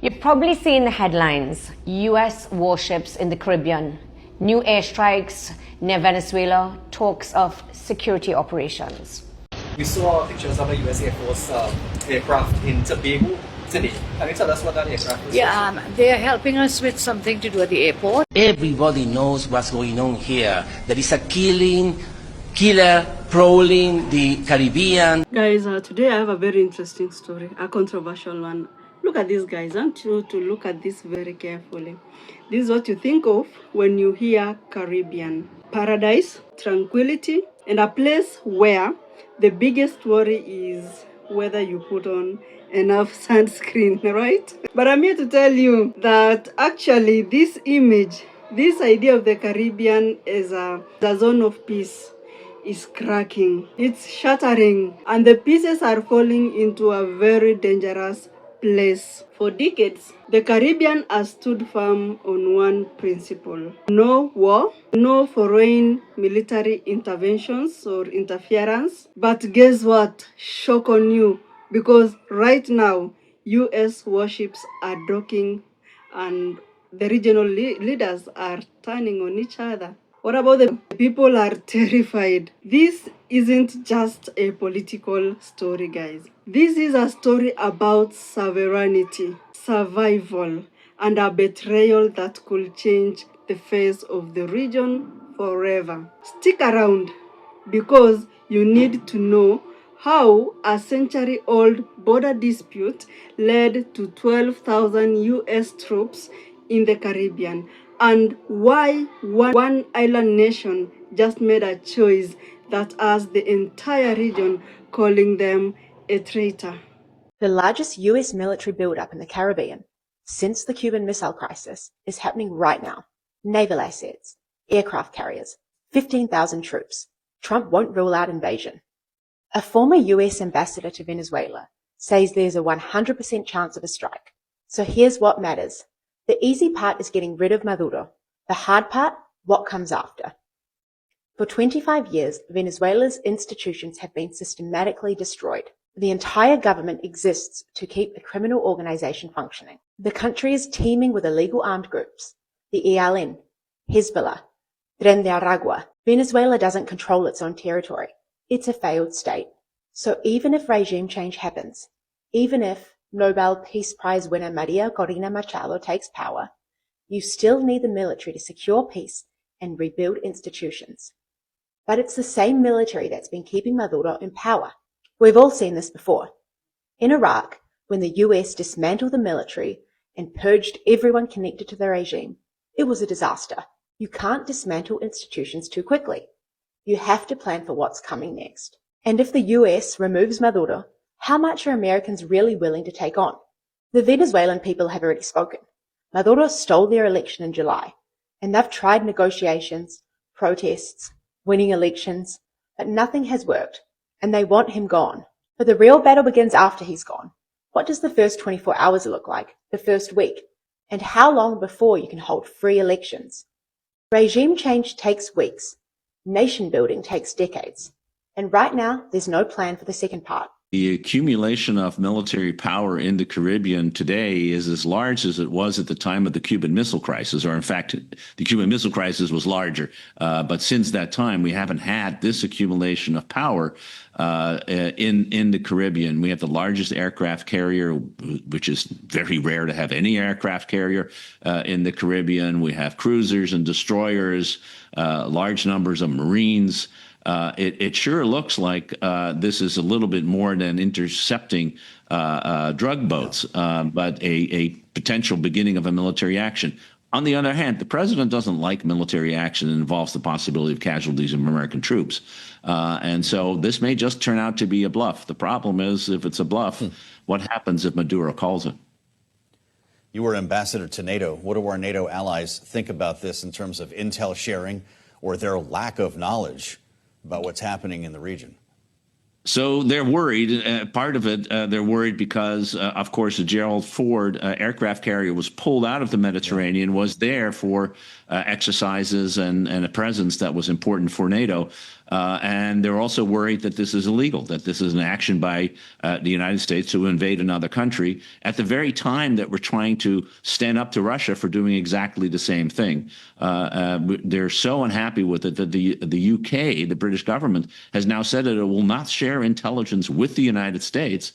You've probably seen the headlines: US warships in the Caribbean, new airstrikes near Venezuela, talks of security operations. We saw pictures of a US Air Force aircraft in Tobago today. Can you tell us what that aircraft is? Yeah, they are helping us with something to do at the airport. Everybody knows what's going on here. There is a killer prowling the Caribbean. Guys, today I have a very interesting story, a controversial one. Look at this, guys. I want you to look at this very carefully. This is what you think of when you hear Caribbean. Paradise, tranquility, and a place where the biggest worry is whether you put on enough sunscreen, right? But I'm here to tell you that actually this image, this idea of the Caribbean as a zone of peace is cracking. It's shattering, and the pieces are falling into a very dangerous place. For decades, the Caribbean has stood firm on one principle: no war, no foreign military interventions or interference. But guess what? Shock on you, because right now US warships are docking and the regional leaders are turning on each other. What about the people are terrified? This isn't just a political story, guys. This is a story about sovereignty, survival, and a betrayal that could change the face of the region forever. Stick around, because you need to know how a century-old border dispute led to 12,000 US troops in the Caribbean, and why one island nation just made a choice that has the entire region calling them a traitor. The largest US military buildup in the Caribbean since the Cuban Missile Crisis is happening right now. Naval assets, aircraft carriers, 15,000 troops. Trump won't rule out invasion. A former US ambassador to Venezuela says there's a 100% chance of a strike. So here's what matters. The easy part is getting rid of Maduro. The hard part, what comes after. For 25 years, Venezuela's institutions have been systematically destroyed. The entire government exists to keep a criminal organization functioning. The country is teeming with illegal armed groups, the ELN, Hezbollah, Tren de Aragua. Venezuela doesn't control its own territory. It's a failed state. So even if regime change happens, even if Nobel Peace Prize winner Maria Corina Machado takes power, you still need the military to secure peace and rebuild institutions. But it's the same military that's been keeping Maduro in power. We've all seen this before. In Iraq, when the US dismantled the military and purged everyone connected to the regime, it was a disaster. You can't dismantle institutions too quickly. You have to plan for what's coming next. And if the US removes Maduro, how much are Americans really willing to take on? The Venezuelan people have already spoken. Maduro stole their election in July, and they've tried negotiations, protests, winning elections, but nothing has worked, and they want him gone. But the real battle begins after he's gone. What does the first 24 hours look like, the first week, and how long before you can hold free elections? Regime change takes weeks. Nation building takes decades. And right now, there's no plan for the second part. The accumulation of military power in the Caribbean today is as large as it was at the time of the Cuban Missile Crisis, or in fact, the Cuban Missile Crisis was larger. But since that time, we haven't had this accumulation of power in the Caribbean. We have the largest aircraft carrier, which is very rare to have any aircraft carrier in the Caribbean. We have cruisers and destroyers, large numbers of Marines. It sure looks like this is a little bit more than intercepting drug boats, but a potential beginning of a military action. On the other hand, the president doesn't like military action that involves the possibility of casualties of American troops. And so this may just turn out to be a bluff. The problem is, if it's a bluff, what happens if Maduro calls it? You were ambassador to NATO. What do our NATO allies think about this in terms of intel sharing or their lack of knowledge about what's happening in the region? So they're worried. Part of it, they're worried because, of course, the Gerald Ford aircraft carrier was pulled out of the Mediterranean, was there for exercises and a presence that was important for NATO. And they're also worried that this is illegal, that this is an action by the United States to invade another country at the very time that we're trying to stand up to Russia for doing exactly the same thing. They're so unhappy with it that the UK, the British government, has now said that it will not share intelligence with the United States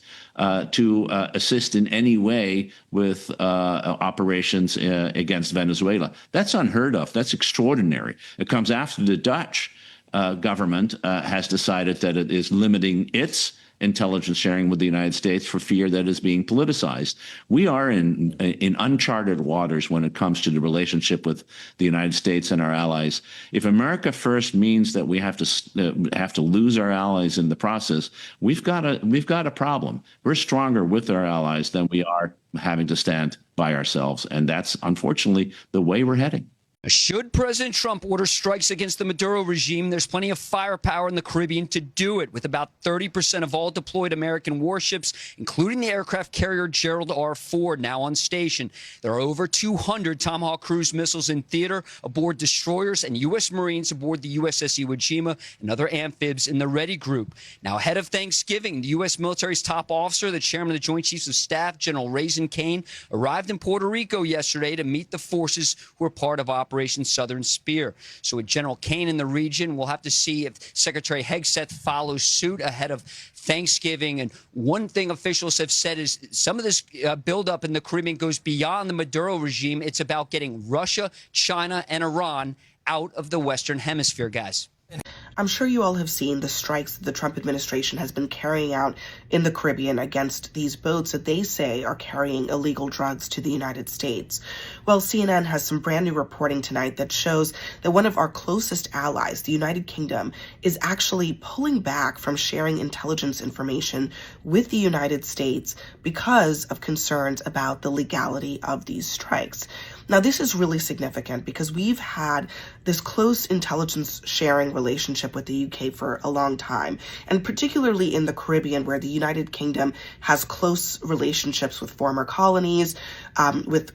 to assist in any way with operations against Venezuela. That's unheard of. That's extraordinary. It comes after the Dutch government has decided that it is limiting its intelligence sharing with the United States for fear that is being politicized. We are in uncharted waters when it comes to the relationship with the United States and our allies. If America first means that we have to lose our allies in the process, we've got a problem. We're stronger with our allies than we are having to stand by ourselves, and that's unfortunately the way we're heading. Should President Trump order strikes against the Maduro regime, there's plenty of firepower in the Caribbean to do it, with about 30% of all deployed American warships, including the aircraft carrier Gerald R. Ford, now on station. There are over 200 Tomahawk cruise missiles in theater aboard destroyers and U.S. Marines aboard the USS Iwo Jima and other amphibs in the Ready Group. Now, ahead of Thanksgiving, the U.S. military's top officer, the chairman of the Joint Chiefs of Staff, General Raisin Kane, arrived in Puerto Rico yesterday to meet the forces who are part of Operation Southern Spear. So with General Kane in the region, we'll have to see if Secretary Hegseth follows suit ahead of Thanksgiving. And one thing officials have said is some of this buildup in the Caribbean goes beyond the Maduro regime. It's about getting Russia, China, and Iran out of the Western Hemisphere, guys. I'm sure you all have seen the strikes that the Trump administration has been carrying out in the Caribbean against these boats that they say are carrying illegal drugs to the United States. Well, CNN has some brand new reporting tonight that shows that one of our closest allies, the United Kingdom, is actually pulling back from sharing intelligence information with the United States because of concerns about the legality of these strikes. Now, this is really significant because we've had this close intelligence sharing relationship with the UK for a long time, and particularly in the Caribbean, where the United Kingdom has close relationships with former colonies, with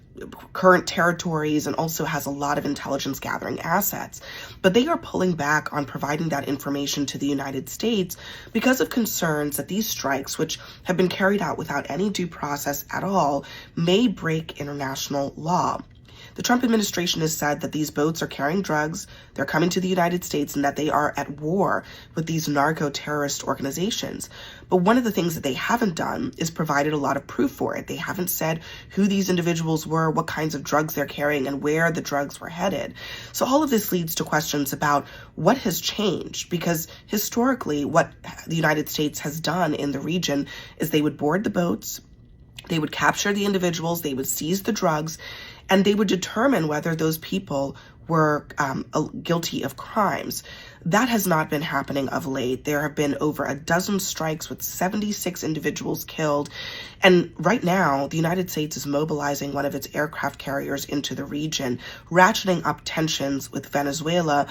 current territories, and also has a lot of intelligence gathering assets. But they are pulling back on providing that information to the United States because of concerns that these strikes, which have been carried out without any due process at all, may break international law. The Trump administration has said that these boats are carrying drugs, they're coming to the United States, and that they are at war with these narco-terrorist organizations. But one of the things that they haven't done is provided a lot of proof for it. They haven't said who these individuals were, what kinds of drugs they're carrying, and where the drugs were headed. So all of this leads to questions about what has changed, because historically what the United States has done in the region is they would board the boats, they would capture the individuals, they would seize the drugs, and they would determine whether those people were guilty of crimes. That has not been happening of late. There have been over a dozen strikes with 76 individuals killed. And right now, the United States is mobilizing one of its aircraft carriers into the region, ratcheting up tensions with Venezuela,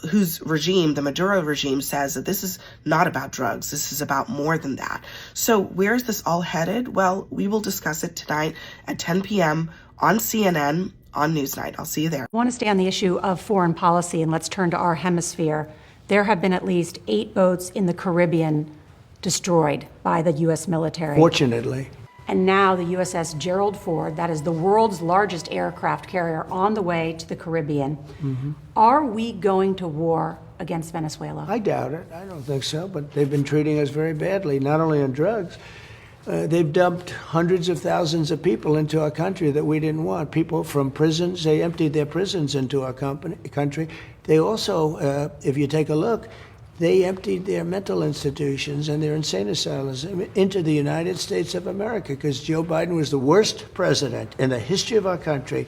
whose regime, the Maduro regime, says that this is not about drugs. This is about more than that. So where is this all headed? Well, we will discuss it tonight at 10 p.m. on CNN on Newsnight. I'll see you there. I want to stay on the issue of foreign policy, and let's turn to our hemisphere. There have been at least 8 boats in the Caribbean destroyed by the U.S. military. Fortunately. And now the USS Gerald Ford, that is the world's largest aircraft carrier, on the way to the Caribbean. Mm-hmm. Are we going to war against Venezuela? I doubt it. I don't think so, but they've been treating us very badly, not only on drugs. They've dumped hundreds of thousands of people into our country that we didn't want. People from prisons, they emptied their prisons into our country. They also, if you take a look, they emptied their mental institutions and their insane asylums into the United States of America, because Joe Biden was the worst president in the history of our country.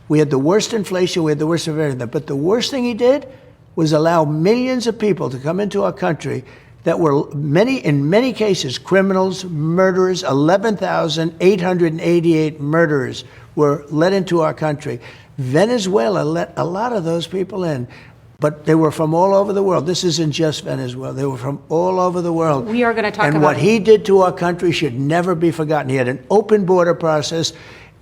We had the worst inflation, we had the worst of everything. But the worst thing he did was allow millions of people to come into our country that were in many cases, criminals, murderers. 11,888 murderers were let into our country. Venezuela let a lot of those people in, but they were from all over the world. This isn't just Venezuela. They were from all over the world. We are going to talk about... And what he did to our country should never be forgotten. He had an open border process.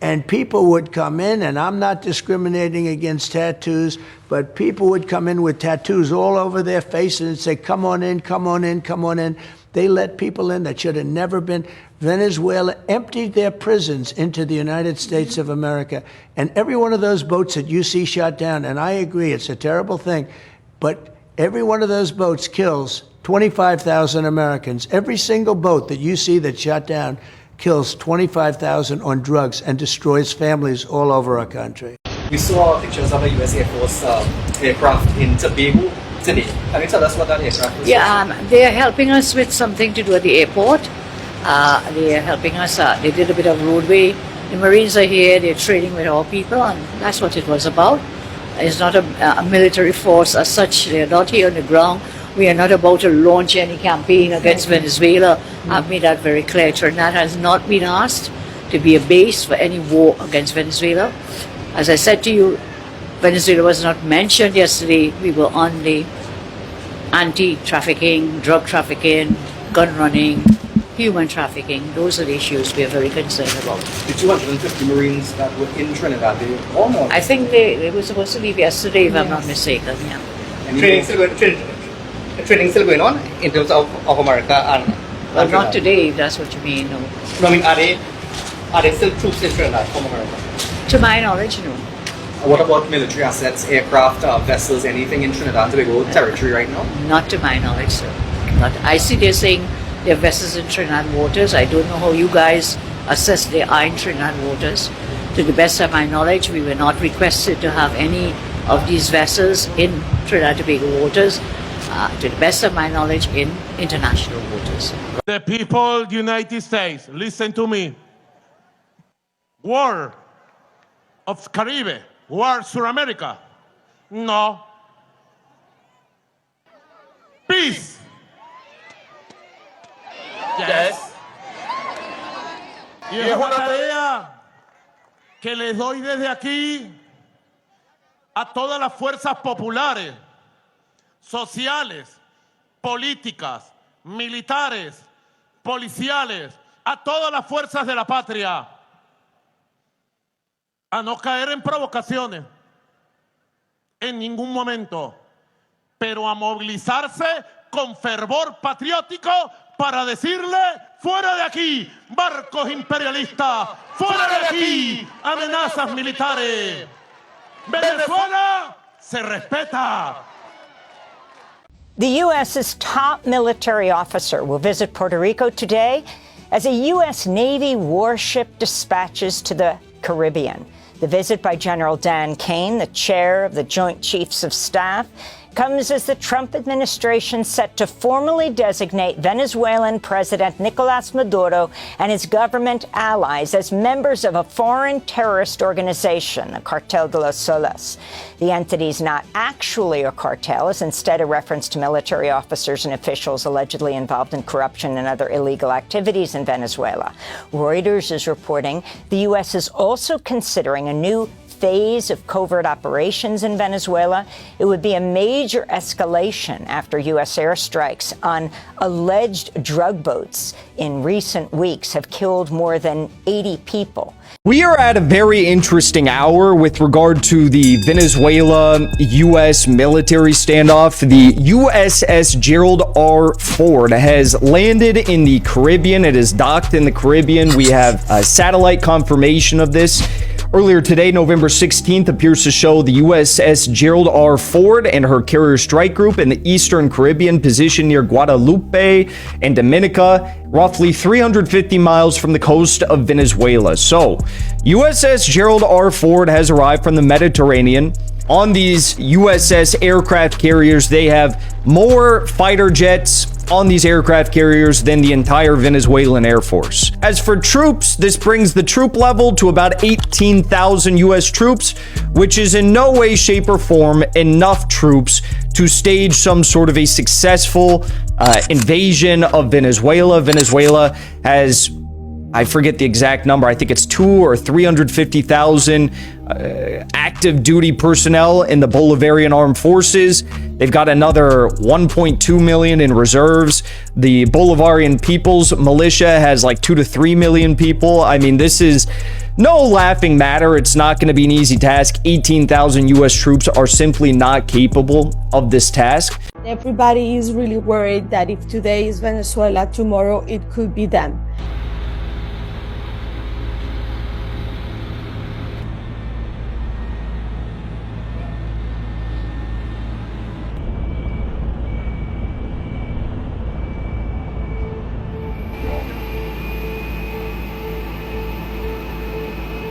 and people would come in, and I'm not discriminating against tattoos, but people would come in with tattoos all over their faces and say, come on in, come on in, come on in. They let people in that should have never been. Venezuela emptied their prisons into the United States of America. And every one of those boats that you see shot down, and I agree, it's a terrible thing, but every one of those boats kills 25,000 Americans. Every single boat that you see that's shot down kills 25,000 on drugs and destroys families all over our country. We saw pictures of a U.S. Air Force aircraft in Tobago today. Can you tell us what that aircraft was? Yeah, they are helping us with something to do at the airport. They are helping us. They did a bit of roadway. The Marines are here. They're training with our people, and that's what it was about. It's not a military force as such. They're not here on the ground. We are not about to launch any campaign against Venezuela. I've made that very clear. Trinidad has not been asked to be a base for any war against Venezuela. As I said to you, Venezuela was not mentioned yesterday. We were on the anti-trafficking, drug trafficking, gun running, human trafficking. Those are the issues we are very concerned about. The 250 Marines that were in Trinidad, they all know. I think they were supposed to leave yesterday, if I'm not mistaken. Yeah. Training still going on in terms of America and Well, not today, if that's what you mean. No. I mean, are they still troops in Trinidad from America? To my knowledge, no. What about military assets, aircraft, vessels, anything in Trinidad and Tobago territory right now? Not to my knowledge, sir. Not. I see they're saying there are vessels in Trinidad waters. I don't know how you guys assess they are in Trinidad waters. To the best of my knowledge, we were not requested to have any of these vessels in Trinidad and Tobago waters. To the best of my knowledge, in international waters. The people, United States, listen to me. War of Caribbean, war South America. No. Peace. Yes. Y es una tarea que les doy desde aquí a todas las fuerzas populares, sociales, políticas, militares, policiales, a todas las fuerzas de la patria, a no caer en provocaciones en ningún momento, pero a movilizarse con fervor patriótico para decirle: fuera de aquí, barcos imperialistas, fuera de aquí, amenazas militares. Venezuela se respeta. The U.S.'s top military officer will visit Puerto Rico today as a U.S. Navy warship dispatches to the Caribbean. The visit by General Dan Kane, the chair of the Joint Chiefs of Staff, comes as the Trump administration set to formally designate Venezuelan President Nicolás Maduro and his government allies as members of a foreign terrorist organization, the Cartel de los Soles. The entity is not actually a cartel, is instead a reference to military officers and officials allegedly involved in corruption and other illegal activities in Venezuela. Reuters is reporting the U.S. is also considering a new phase of covert operations in Venezuela. It would be a major escalation after U.S. airstrikes on alleged drug boats in recent weeks have killed more than 80 people. We are at a very interesting hour with regard to the Venezuela-U.S. military standoff. The USS Gerald R. Ford has landed in the Caribbean. It is docked in the Caribbean. We have satellite confirmation of this. Earlier today, November 16th, appears to show the USS Gerald R. Ford and her carrier strike group in the Eastern Caribbean, positioned near Guadalupe and Dominica, roughly 350 miles from the coast of Venezuela. So, USS Gerald R. Ford has arrived from the Mediterranean. On these USS aircraft carriers, they have more fighter jets on these aircraft carriers than the entire Venezuelan Air Force. As for troops, this brings the troop level to about 18,000 U.S. troops, which is in no way, shape, or form enough troops to stage some sort of a successful invasion of Venezuela. Venezuela has I forget the exact number. I think it's 200,000 or 350,000 active duty personnel in the Bolivarian Armed Forces. They've got another 1.2 million in reserves. The Bolivarian People's Militia has like 2 to 3 million people. I mean, this is no laughing matter. It's not going to be an easy task. 18,000 U.S. troops are simply not capable of this task. Everybody is really worried that if today is Venezuela, tomorrow it could be them.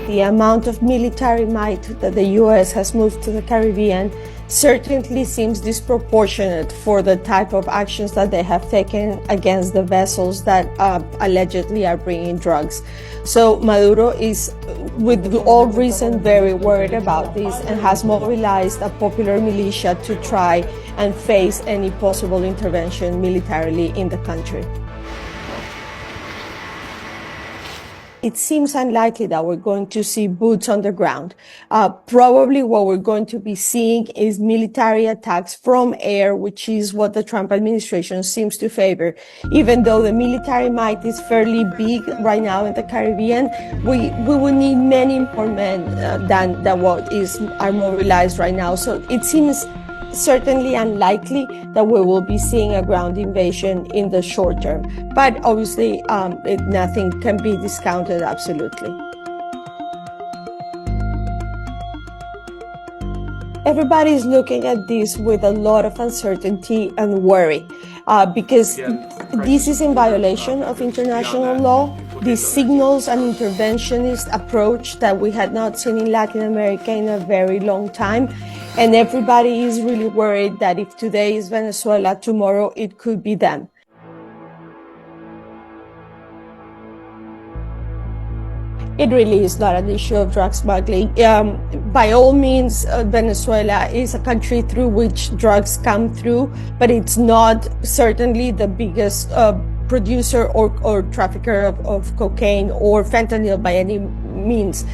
The amount of military might that the U.S. has moved to the Caribbean certainly seems disproportionate for the type of actions that they have taken against the vessels that allegedly are bringing drugs. So Maduro is, with all reason, very worried about this and has mobilized a popular militia to try and face any possible intervention militarily in the country. It seems unlikely that we're going to see boots on the ground. Probably what we're going to be seeing is military attacks from air, which is what the Trump administration seems to favor. Even though the military might is fairly big right now in the Caribbean, we will need many more men than what are mobilized right now. So it seems certainly unlikely that we will be seeing a ground invasion in the short term. But obviously, nothing can be discounted absolutely. Everybody is looking at this with a lot of uncertainty and worry because this is in violation of international law. This signals an interventionist approach that we had not seen in Latin America in a very long time. And everybody is really worried that if today is Venezuela, tomorrow it could be them. It really is not an issue of drug smuggling. By all means, Venezuela is a country through which drugs come through, but it's not certainly the biggest producer or trafficker of cocaine or fentanyl by any means.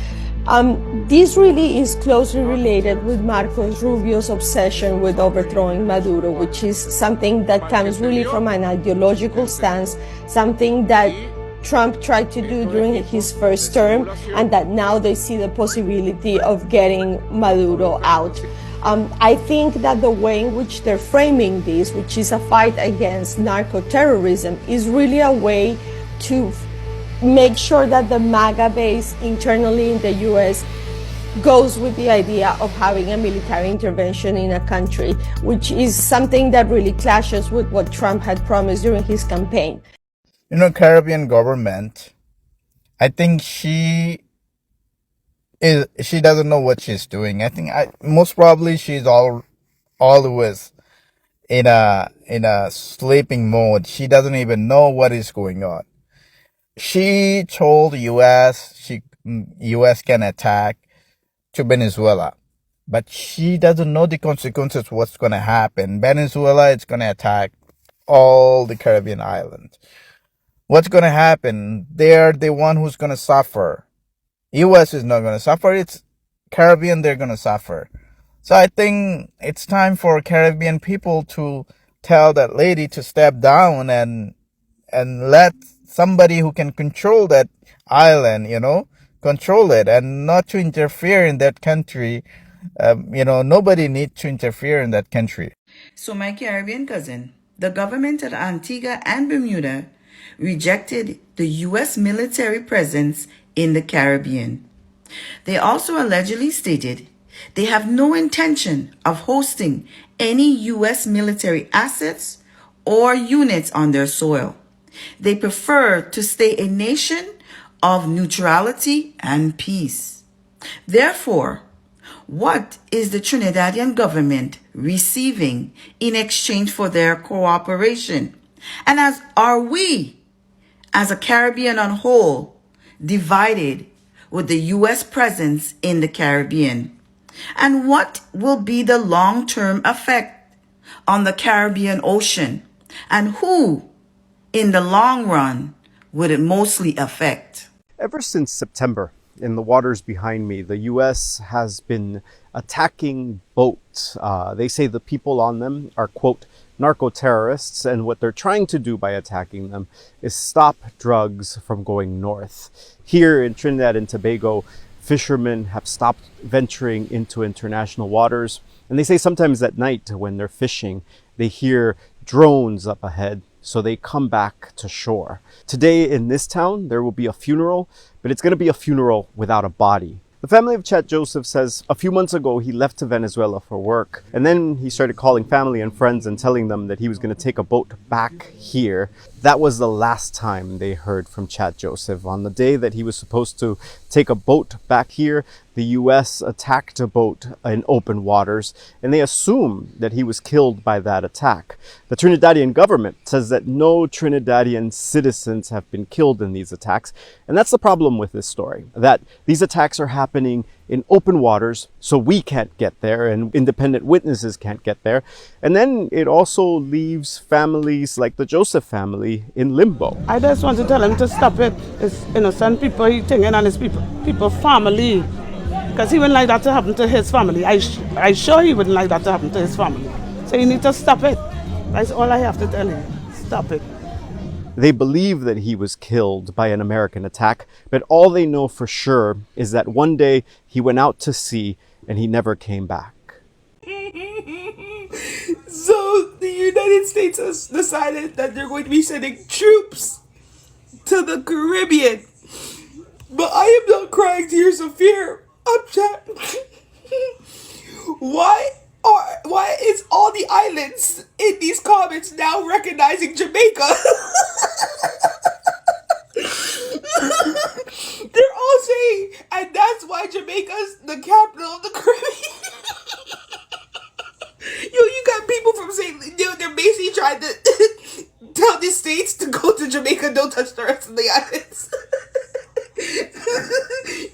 This really is closely related with Marcos Rubio's obsession with overthrowing Maduro, which is something that comes really from an ideological stance, something that Trump tried to do during his first term, and that now they see the possibility of getting Maduro out. I think that the way in which they're framing this, which is a fight against narco-terrorism, is really a way to make sure that the MAGA base internally in the U.S. goes with the idea of having a military intervention in a country, which is something that really clashes with what Trump had promised during his campaign. You know, Caribbean government, I think she doesn't know what she's doing. I think most probably she's always in a sleeping mode. She doesn't even know what is going on. She told U.S. can attack to Venezuela, but she doesn't know the consequences. What's going to happen? Venezuela is going to attack all the Caribbean islands. What's going to happen? They're the one who's going to suffer. U.S. is not going to suffer. It's Caribbean. They're going to suffer. So I think it's time for Caribbean people to tell that lady to step down and let somebody who can control that island, control it and not to interfere in that country. Nobody needs to interfere in that country. So my Caribbean cousin, the government of Antigua and Bermuda rejected the U.S. military presence in the Caribbean. They also allegedly stated they have no intention of hosting any U.S. military assets or units on their soil. They prefer to stay a nation of neutrality and peace. Therefore, what is the Trinidadian government receiving in exchange for their cooperation? And are we, as a Caribbean on whole, divided with the U.S. presence in the Caribbean? And what will be the long-term effect on the Caribbean Ocean? And who, in the long run, would it mostly affect? Ever since September, in the waters behind me, the U.S. has been attacking boats. They say the people on them are, quote, narco-terrorists, and what they're trying to do by attacking them is stop drugs from going north. Here in Trinidad and Tobago, fishermen have stopped venturing into international waters, and they say sometimes at night when they're fishing, they hear drones up ahead, so they come back to shore. Today in this town, there will be a funeral, but it's going to be a funeral without a body. The family of Chat Joseph says a few months ago he left to Venezuela for work, and then he started calling family and friends and telling them that he was going to take a boat back here. That was the last time they heard from Chat Joseph. On the day that he was supposed to take a boat back here, the U.S. attacked a boat in open waters, and they assume that he was killed by that attack. The Trinidadian government says that no Trinidadian citizens have been killed in these attacks, and that's the problem with this story, that these attacks are happening in open waters, so we can't get there and independent witnesses can't get there. And then it also leaves families like the Joseph family in limbo. I just want to tell him to stop it. It's innocent people, he thinking on his people family. Because he wouldn't like that to happen to his family. I sure he wouldn't like that to happen to his family. So you need to stop it. That's all I have to tell him. Stop it. They believe that he was killed by an American attack, but all they know for sure is that one day he went out to sea and he never came back. So the United States has decided that they're going to be sending troops to the Caribbean. But I am not crying tears of fear. I'm chat. Why is all the islands in these comments now recognizing Jamaica? They're all saying, and that's why Jamaica's the capital of the Caribbean. You got people from St. They're basically trying to tell the states to go to Jamaica, don't touch the rest of the islands. You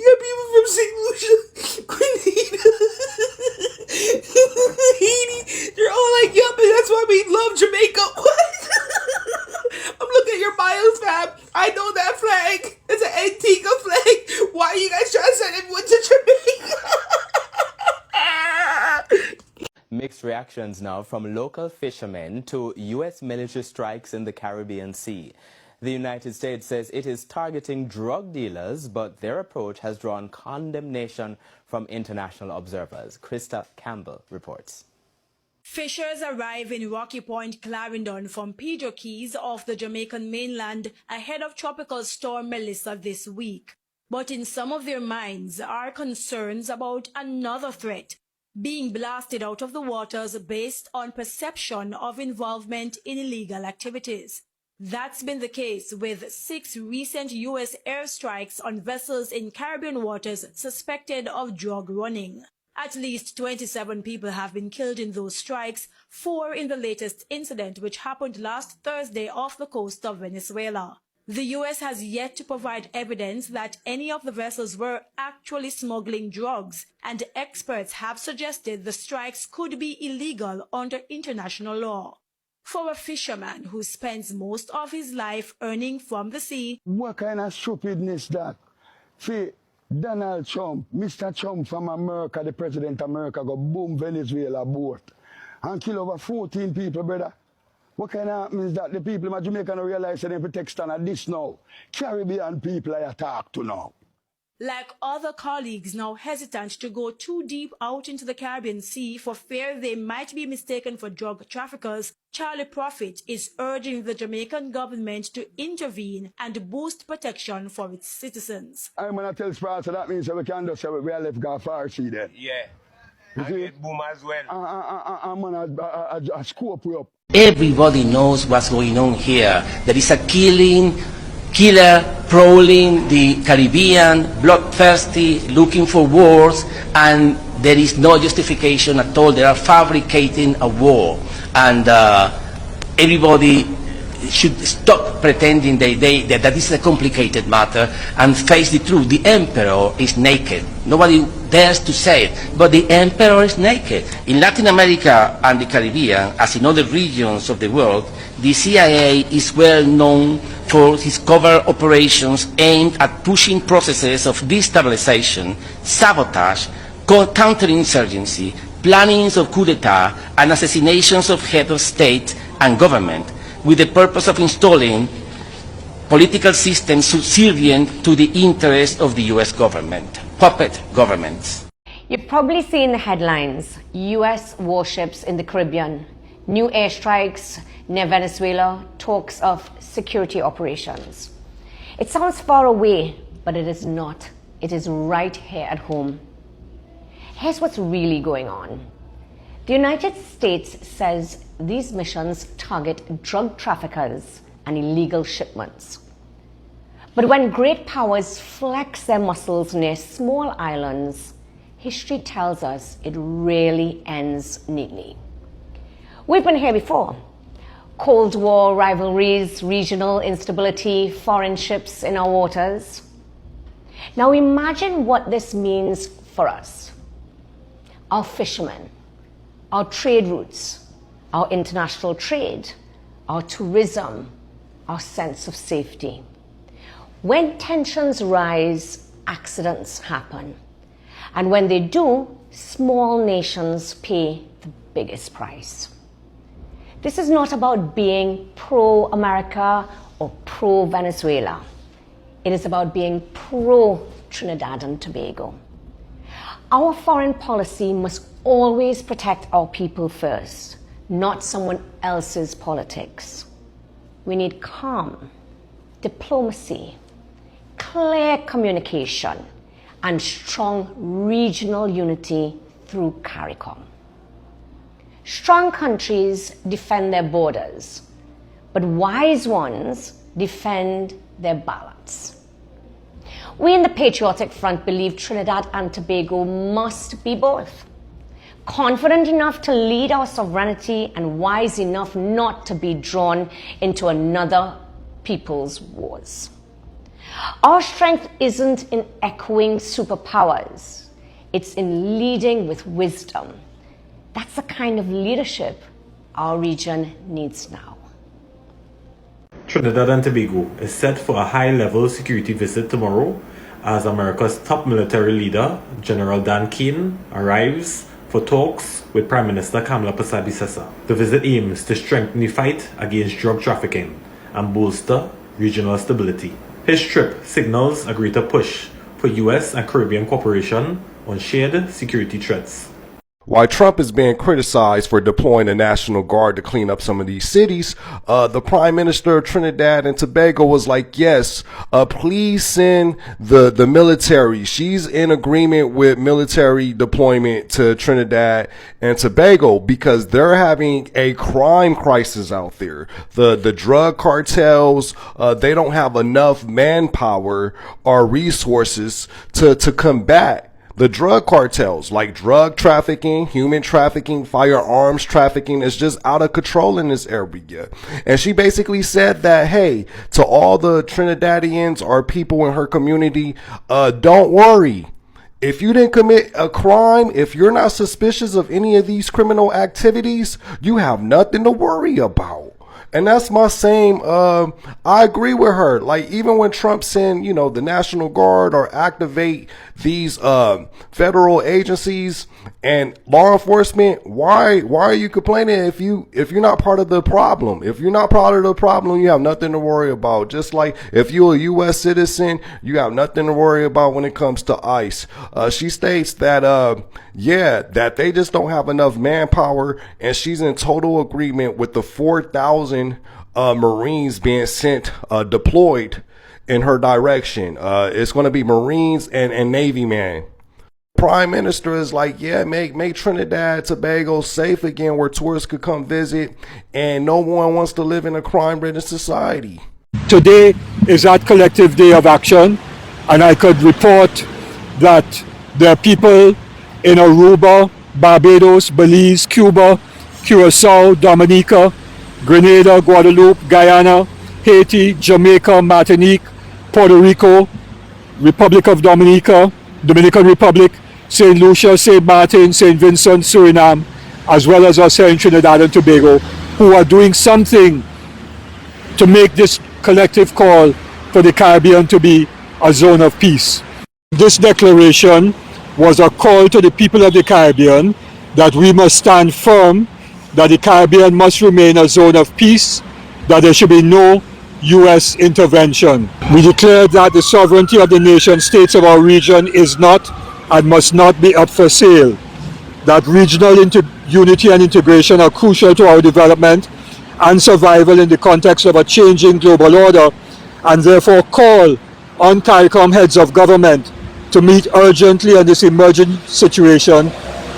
got people from St. Lucia, Grenada, Haiti. They're all like, yup, and that's why we love Jamaica. What? I'm looking at your bios, fam. I know that flag. It's an Antigua flag. Why are you guys trying to send everyone to Jamaica? Mixed reactions now from local fishermen to U.S. military strikes in the Caribbean Sea. The United States says it is targeting drug dealers, but their approach has drawn condemnation from international observers. Krista Campbell reports. Fishers arrive in Rocky Point, Clarendon from Pedro Keys off the Jamaican mainland ahead of Tropical Storm Melissa this week. But in some of their minds are concerns about another threat, being blasted out of the waters based on perception of involvement in illegal activities. That's been the case with 6 recent U.S. airstrikes on vessels in Caribbean waters suspected of drug running. At least 27 people have been killed in those strikes, 4 in the latest incident which happened last Thursday off the coast of Venezuela. The U.S. has yet to provide evidence that any of the vessels were actually smuggling drugs, and experts have suggested the strikes could be illegal under international law. For a fisherman who spends most of his life earning from the sea, what kind of stupidness that? See, Donald Trump, Mr. Trump from America, the President of America, go boom Venezuela boat and kill over 14 people, brother. What kind of means that the people in Jamaica don't realize that they protect stand at this now? Caribbean people I talk to now. like other colleagues now hesitant to go too deep out into the Caribbean Sea for fear they might be mistaken for drug traffickers, Charlie Prophet is urging the Jamaican government to intervene and boost protection for its citizens. I'm going to tell Sparta that means that we can just say we are left Gafarsi then. Yeah. And get boom as well. I'm going to scope you up. Everybody knows what's going on here. There is a killer prowling the Caribbean, bloodthirsty, looking for wars, and there is no justification at all. They are fabricating a war, and everybody should stop pretending that this is a complicated matter and face the truth. The emperor is naked. Nobody dares to say it, but the emperor is naked. In Latin America and the Caribbean, as in other regions of the world, the CIA is well known for its covert operations aimed at pushing processes of destabilization, sabotage, counterinsurgency, plannings of coup d'etat, and assassinations of heads of state and government, with the purpose of installing political systems subservient to the interests of the U.S. government, puppet governments. You've probably seen the headlines: U.S. warships in the Caribbean, new airstrikes near Venezuela, talks of security operations. It sounds far away, but it is not. It is right here at home. Here's what's really going on. The United States says these missions target drug traffickers and illegal shipments. But when great powers flex their muscles near small islands, history tells us it rarely ends neatly. We've been here before. Cold War rivalries, regional instability, foreign ships in our waters. Now imagine what this means for us. Our fishermen, our trade routes, our international trade, our tourism, our sense of safety. When tensions rise, accidents happen. And when they do, small nations pay the biggest price. This is not about being pro-America or pro-Venezuela. It is about being pro-Trinidad and Tobago. Our foreign policy must always protect our people first, not someone else's politics. We need calm, diplomacy, clear communication, and strong regional unity through CARICOM. Strong countries defend their borders, but wise ones defend their balance. We in the Patriotic Front believe Trinidad and Tobago must be both. Confident enough to lead our sovereignty and wise enough not to be drawn into another people's wars. Our strength isn't in echoing superpowers. It's in leading with wisdom. That's the kind of leadership our region needs now. Trinidad and Tobago is set for a high-level security visit tomorrow as America's top military leader, General Dan Keane, arrives for talks with Prime Minister Kamala Persad-Bissessar. The visit aims to strengthen the fight against drug trafficking and bolster regional stability. His trip signals a greater push for U.S. and Caribbean cooperation on shared security threats. While Trump is being criticized for deploying the National Guard to clean up some of these cities, the Prime Minister of Trinidad and Tobago was like, yes, please send the military. She's in agreement with military deployment to Trinidad and Tobago because they're having a crime crisis out there. The drug cartels, they don't have enough manpower or resources to combat the drug cartels. Like drug trafficking, human trafficking, firearms trafficking is just out of control in this area. And she basically said that, hey, to all the Trinidadians or people in her community, don't worry. If you didn't commit a crime, if you're not suspicious of any of these criminal activities, you have nothing to worry about. And that's my same, I agree with her. Like, even when Trump send, the National Guard or activate these, federal agencies and law enforcement, why are you complaining if you're not part of the problem? If you're not part of the problem, you have nothing to worry about. Just like if you're a U.S. citizen, you have nothing to worry about when it comes to ICE. She states that, that they just don't have enough manpower, and she's in total agreement with the 4,000 Marines being sent, deployed in her direction. It's going to be Marines and Navy men. Prime Minister is like, make Trinidad Tobago safe again where tourists could come visit, and no one wants to live in a crime-ridden society. Today is that collective day of action, and I could report that there are people in Aruba, Barbados, Belize, Cuba, Curacao, Dominica, Grenada, Guadeloupe, Guyana, Haiti, Jamaica, Martinique, Puerto Rico, Republic of Dominica, Dominican Republic, St. Lucia, St. Martin, St. Vincent, Suriname, as well as us here in Trinidad and Tobago, who are doing something to make this collective call for the Caribbean to be a zone of peace. This declaration was a call to the people of the Caribbean that we must stand firm, that the Caribbean must remain a zone of peace, that there should be no U.S. intervention. We declare that the sovereignty of the nation states of our region is not and must not be up for sale, that regional unity and integration are crucial to our development and survival in the context of a changing global order, and therefore call on CARICOM heads of government to meet urgently in this emerging situation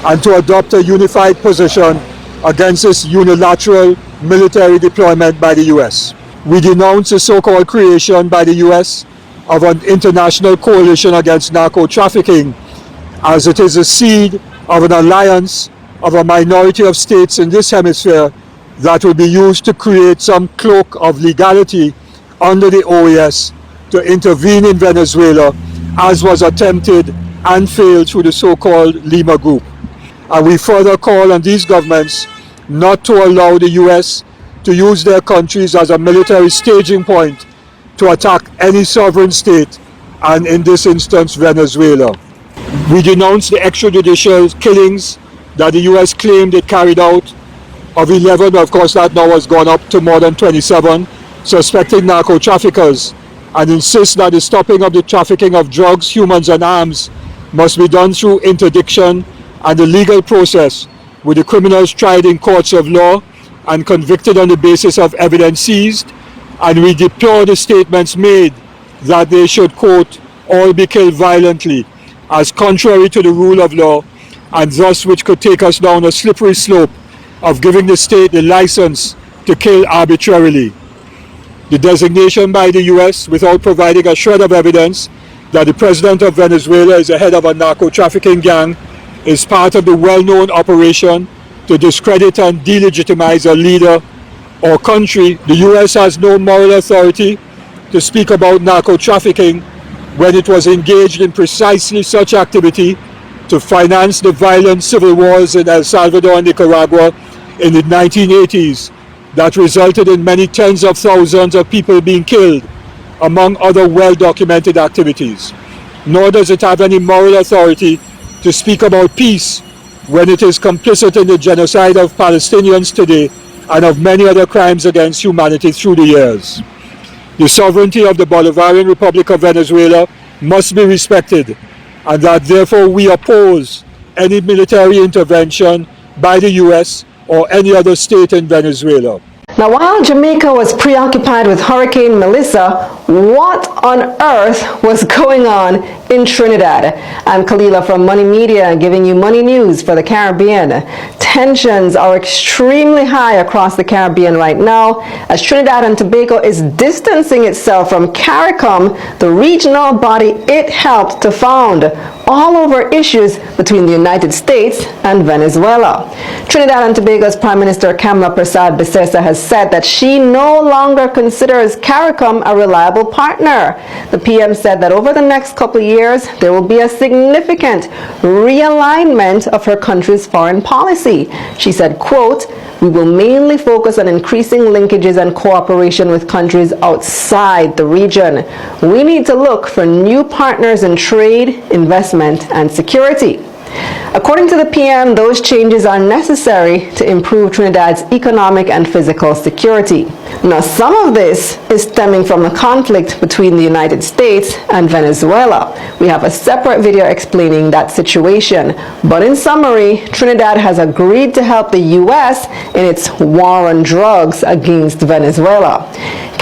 and to adopt a unified position against this unilateral military deployment by the U.S. We denounce the so-called creation by the U.S. of an international coalition against narco-trafficking, as it is a seed of an alliance of a minority of states in this hemisphere that will be used to create some cloak of legality under the OAS to intervene in Venezuela, as was attempted and failed through the so-called Lima Group. And we further call on these governments not to allow the U.S. to use their countries as a military staging point to attack any sovereign state, and in this instance, Venezuela. We denounce the extrajudicial killings that the U.S. claimed it carried out of 11, of course that now has gone up to more than 27, suspected narco-traffickers, and insist that the stopping of the trafficking of drugs, humans and arms must be done through interdiction and the legal process, with the criminals tried in courts of law and convicted on the basis of evidence seized. And we deplore the statements made that they should, quote, all be killed violently, as contrary to the rule of law, and thus which could take us down a slippery slope of giving the state the license to kill arbitrarily. The designation by the U.S. without providing a shred of evidence that the president of Venezuela is the head of a narco-trafficking gang is part of the well-known operation to discredit and delegitimize a leader or country. The U.S. has no moral authority to speak about narco-trafficking when it was engaged in precisely such activity to finance the violent civil wars in El Salvador and Nicaragua in the 1980s that resulted in many tens of thousands of people being killed, among other well-documented activities. Nor does it have any moral authority to speak about peace when it is complicit in the genocide of Palestinians today and of many other crimes against humanity through the years. The sovereignty of the Bolivarian Republic of Venezuela must be respected, and that therefore we oppose any military intervention by the U.S. or any other state in Venezuela. Now, while Jamaica was preoccupied with Hurricane Melissa, what on earth was going on in Trinidad? I'm Kalila from Money Media, giving you money news for the Caribbean. Tensions are extremely high across the Caribbean right now, as Trinidad and Tobago is distancing itself from CARICOM, the regional body it helped to found, all over issues between the United States and Venezuela. Trinidad and Tobago's Prime Minister Kamla Persad-Bissessar has said that she no longer considers CARICOM a reliable partner. The PM said that over the next couple of years, there will be a significant realignment of her country's foreign policy. She said, quote, we will mainly focus on increasing linkages and cooperation with countries outside the region. We need to look for new partners in trade, investment, and security. According to the PM, those changes are necessary to improve Trinidad's economic and physical security. Now, some of this is stemming from the conflict between the United States and Venezuela. We have a separate video explaining that situation. But in summary, Trinidad has agreed to help the U.S. in its war on drugs against Venezuela.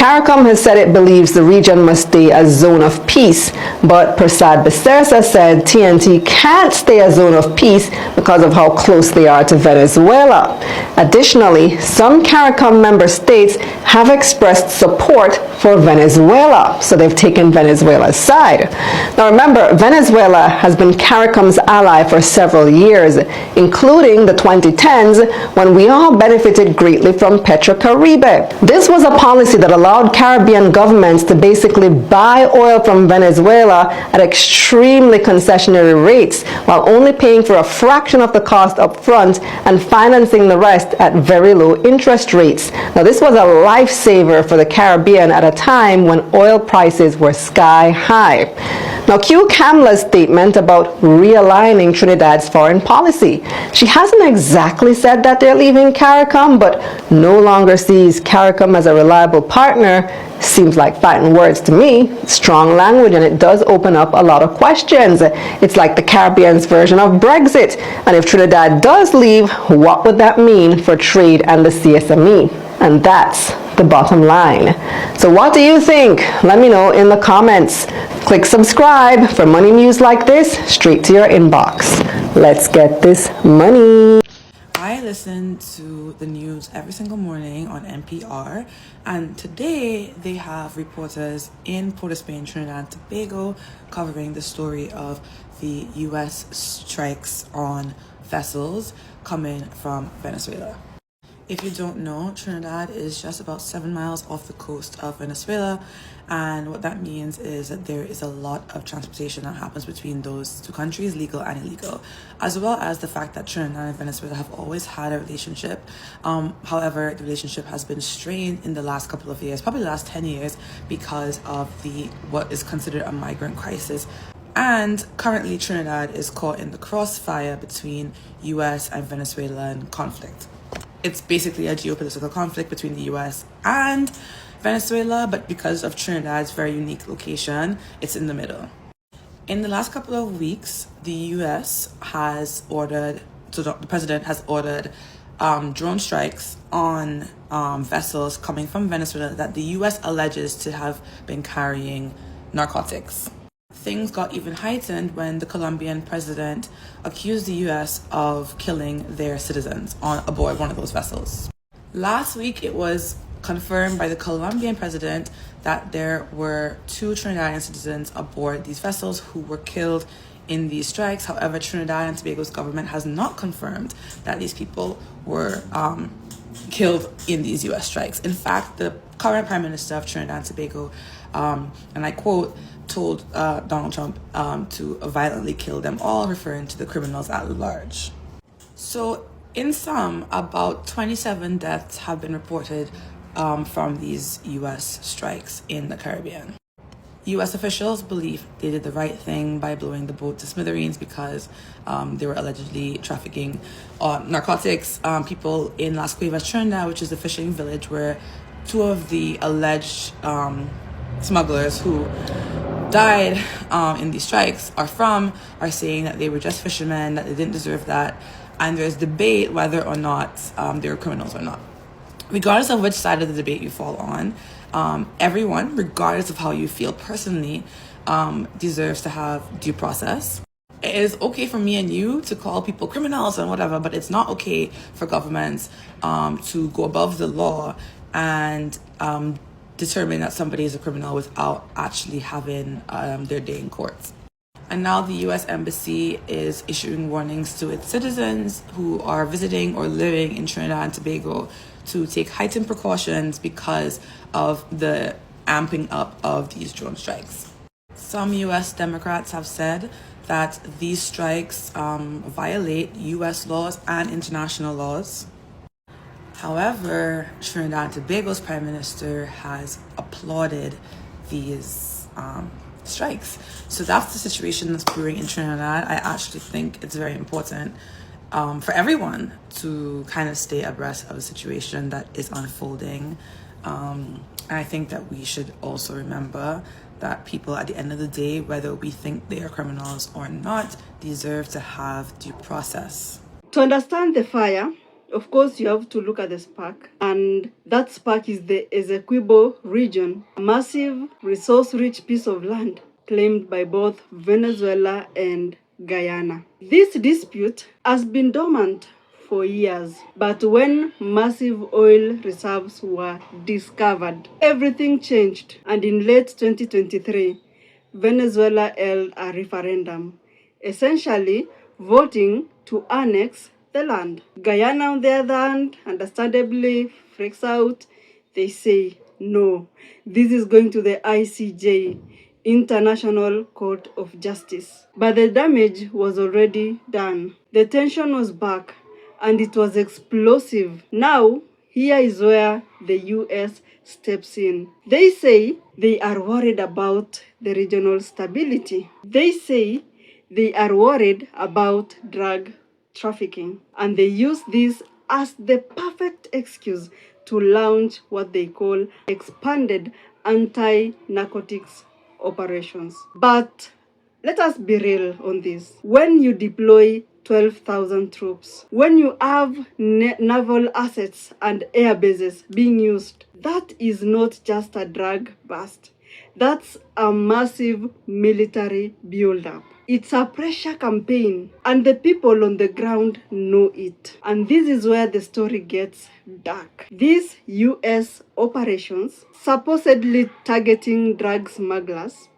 CARICOM has said it believes the region must stay a zone of peace, but Prasad Bisersa said TNT can't stay a zone of peace because of how close they are to Venezuela. Additionally, some CARICOM member states have expressed support for Venezuela, so they've taken Venezuela's side. Now remember, Venezuela has been CARICOM's ally for several years, including the 2010s when we all benefited greatly from Petrocaribe. This was a policy that allowed Caribbean governments to basically buy oil from Venezuela at extremely concessionary rates, while only paying for a fraction of the cost up front and financing the rest at very low interest rates. Now this was a lifesaver for the Caribbean at a time when oil prices were sky high. Now cue Kamla's statement about realigning Trinidad's foreign policy. She hasn't exactly said that they're leaving CARICOM, but no longer sees CARICOM as a reliable partner. Seems like fighting words to me. Strong language, and it does open up a lot of questions. It's like the Caribbean's version of Brexit. And if Trinidad does leave, what would that mean for trade and the CSME? And that's the bottom line. So what do you think? Let me know in the comments. Click subscribe for money news like this straight to your inbox. Let's get this money. I listen to the news every single morning on NPR, and today they have reporters in Port of Spain, Trinidad and Tobago, covering the story of the U.S. strikes on vessels coming from Venezuela. If you don't know, Trinidad is just about 7 miles off the coast of Venezuela, and what that means is that there is a lot of transportation that happens between those two countries, legal and illegal, as well as the fact that Trinidad and Venezuela have always had a relationship. However, the relationship has been strained in the last couple of years, probably the last 10 years, because of what is considered a migrant crisis. And currently Trinidad is caught in the crossfire between US and Venezuelan conflict. It's basically a geopolitical conflict between the US and Venezuela, but because of Trinidad's very unique location, it's in the middle. In the last couple of weeks, the US has ordered, so the president has ordered drone strikes on vessels coming from Venezuela that the US alleges to have been carrying narcotics. Things got even heightened when the Colombian president accused the US of killing their citizens aboard one of those vessels. Last week, it was confirmed by the Colombian president that there were 2 Trinidadian citizens aboard these vessels who were killed in these strikes. However, Trinidad and Tobago's government has not confirmed that these people were killed in these US strikes. In fact, the current Prime Minister of Trinidad and Tobago, and I quote, told Donald Trump to violently kill them all, referring to the criminals at large. So in sum, about 27 deaths have been reported from these US strikes in the Caribbean. US officials believe they did the right thing by blowing the boat to smithereens because they were allegedly trafficking narcotics. People in Las Cuevas, Trinidad, which is a fishing village where 2 of the alleged smugglers who died in these strikes are saying that they were just fishermen, that they didn't deserve that, and there's debate whether or not they were criminals or not. Regardless of which side of the debate you fall on, everyone, regardless of how you feel personally, deserves to have due process. It is okay for me and you to call people criminals and whatever, but it's not okay for governments to go above the law and determine that somebody is a criminal without actually having their day in court. And now the U.S. Embassy is issuing warnings to its citizens who are visiting or living in Trinidad and Tobago to take heightened precautions because of the amping up of these drone strikes. Some U.S. Democrats have said that these strikes violate U.S. laws and international laws. However, Trinidad and Tobago's Prime Minister has applauded these strikes. So that's the situation that's brewing in Trinidad. I actually think it's very important for everyone to kind of stay abreast of a situation that is unfolding. And I think that we should also remember that people at the end of the day, whether we think they are criminals or not, deserve to have due process. To understand the fire, Of course, you have to look at the SPAC, and that SPAC is the Essequibo region, a massive, resource-rich piece of land claimed by both Venezuela and Guyana. This dispute has been dormant for years, but when massive oil reserves were discovered, everything changed, and in late 2023, Venezuela held a referendum, essentially voting to annex the land. Guyana, on the other hand, understandably freaks out. They say, no, this is going to the ICJ, International Court of Justice. But the damage was already done. The tension was back, and it was explosive. Now, here is where the US steps in. They say they are worried about the regional stability. They say they are worried about drug trafficking, and they use this as the perfect excuse to launch what they call expanded anti-narcotics operations. But let us be real on this. When you deploy 12,000 troops, when you have naval assets and air bases being used, that is not just a drug bust. That's a massive military buildup. It's a pressure campaign, and the people on the ground know it. And this is where the story gets dark. These US operations, supposedly targeting drug smugglers,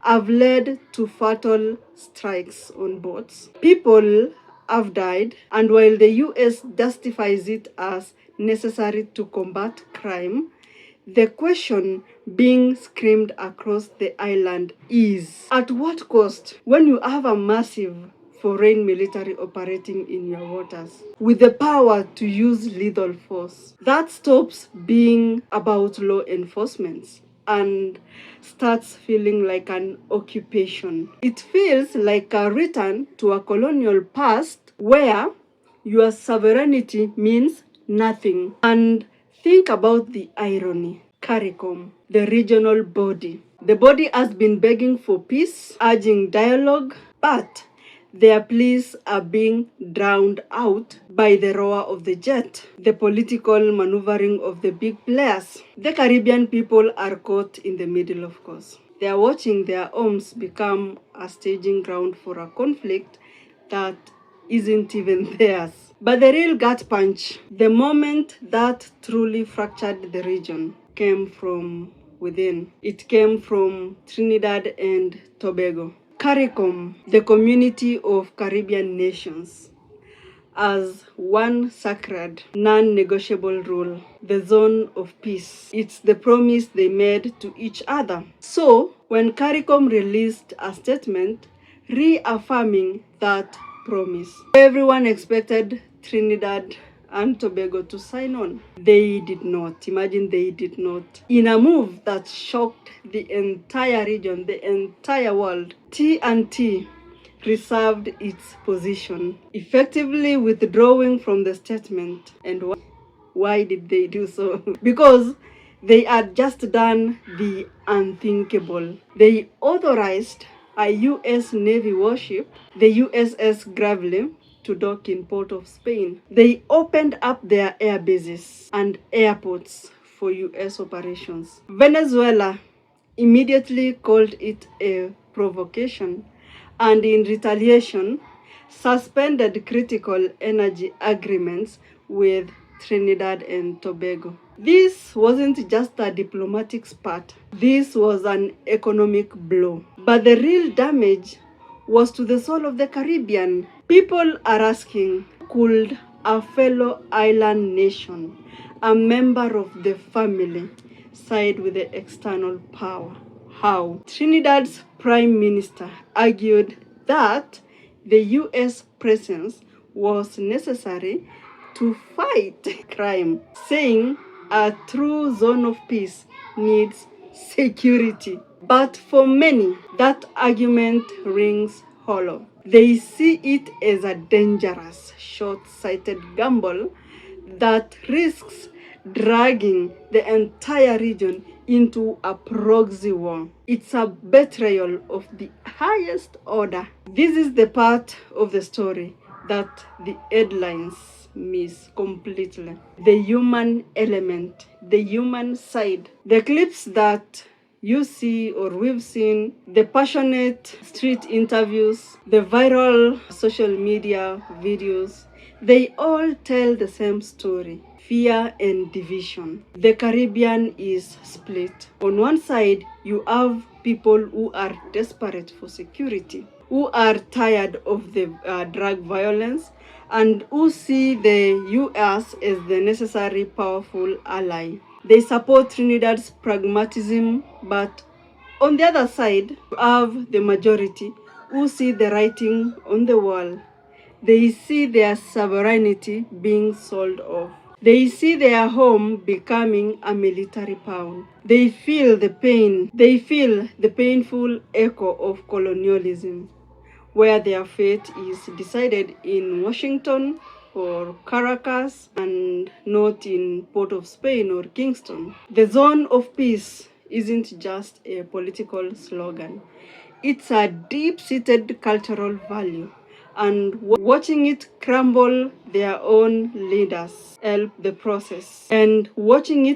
have led to fatal strikes on boats. People have died, and while the US justifies it as necessary to combat crime, the question being screamed across the island is, at what cost when you have a massive foreign military operating in your waters with the power to use lethal force? That stops being about law enforcement and starts feeling like an occupation. It feels like a return to a colonial past where your sovereignty means nothing. And think about the irony. CARICOM, the regional body. The body has been begging for peace, urging dialogue, but their pleas are being drowned out by the roar of the jet, the political maneuvering of the big players. The Caribbean people are caught in the middle, of course. They are watching their homes become a staging ground for a conflict that isn't even theirs. But the real gut punch, the moment that truly fractured the region, came from within. It came from Trinidad and Tobago. CARICOM, the community of Caribbean nations, as one sacred, non-negotiable rule, the zone of peace. It's the promise they made to each other. So, when CARICOM released a statement reaffirming that promise, everyone expected Trinidad and Tobago to sign on. They did not. Imagine they did not. In a move that shocked the entire region, the entire world, T&T reserved its position, effectively withdrawing from the statement. And why did they do so? Because they had just done the unthinkable. They authorized a U.S. Navy warship, the USS Gravely, to dock in Port of Spain. They opened up their air bases and airports for U.S. operations. Venezuela immediately called it a provocation, and in retaliation, suspended critical energy agreements with Trinidad and Tobago. This wasn't just a diplomatic spat. This was an economic blow. But the real damage was to the soul of the Caribbean. People are asking, could a fellow island nation, a member of the family, side with the external power? How? Trinidad's Prime Minister argued that the U.S. presence was necessary to fight crime, saying a true zone of peace needs security. But for many, that argument rings hollow. They see it as a dangerous, short-sighted gamble that risks dragging the entire region into a proxy war. It's a betrayal of the highest order. This is the part of the story that the headlines miss completely. The human element, the human side. The clips that you see or we've seen, the passionate street interviews, the viral social media videos, they all tell the same story: fear and division. The Caribbean is split. On one side, you have people who are desperate for security, who are tired of the drug violence, and who see the US as the necessary powerful ally. They support Trinidad's pragmatism, but on the other side, you have the majority who see the writing on the wall. They see their sovereignty being sold off. They see their home becoming a military pound. They feel the pain. They feel the painful echo of colonialism, where their fate is decided in Washington or Caracas and not in Port of Spain or Kingston. The zone of peace isn't just a political slogan. It's a deep-seated cultural value, and watching it crumble their own leaders help the process. And watching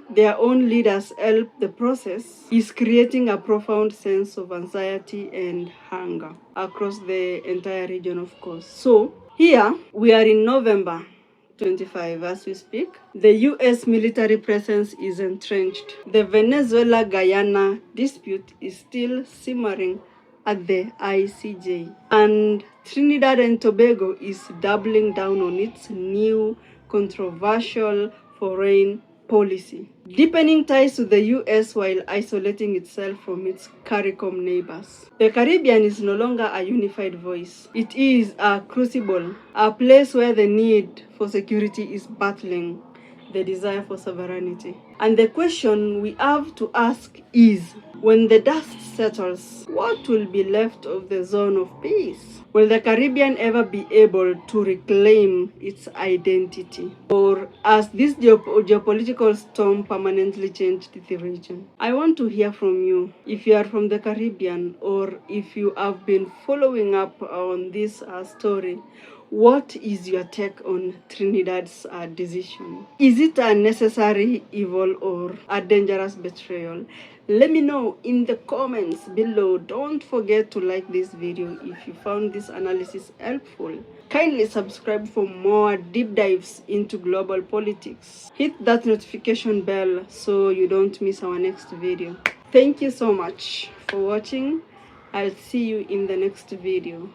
their own leaders help the process is creating a profound sense of anxiety and hunger across the entire region, of course. So here we are in November 25 as we speak. The US military presence is entrenched. The Venezuela-Guyana dispute is still simmering at the ICJ. And Trinidad and Tobago is doubling down on its new controversial foreign policy, deepening ties to the US while isolating itself from its CARICOM neighbors. The Caribbean is no longer a unified voice. It is a crucible, a place where the need for security is battling the desire for sovereignty. And the question we have to ask is, when the dust settles, what will be left of the zone of peace? Will the Caribbean ever be able to reclaim its identity? Or has this geopolitical storm permanently changed the region? I want to hear from you. If you are from the Caribbean, or if you have been following up on this story, what is your take on Trinidad's decision? Is it a necessary evil or a dangerous betrayal? Let me know in the comments below. Don't forget to like this video if you found this analysis helpful. Kindly subscribe for more deep dives into global politics. Hit that notification bell so you don't miss our next video. Thank you so much for watching. I'll see you in the next video.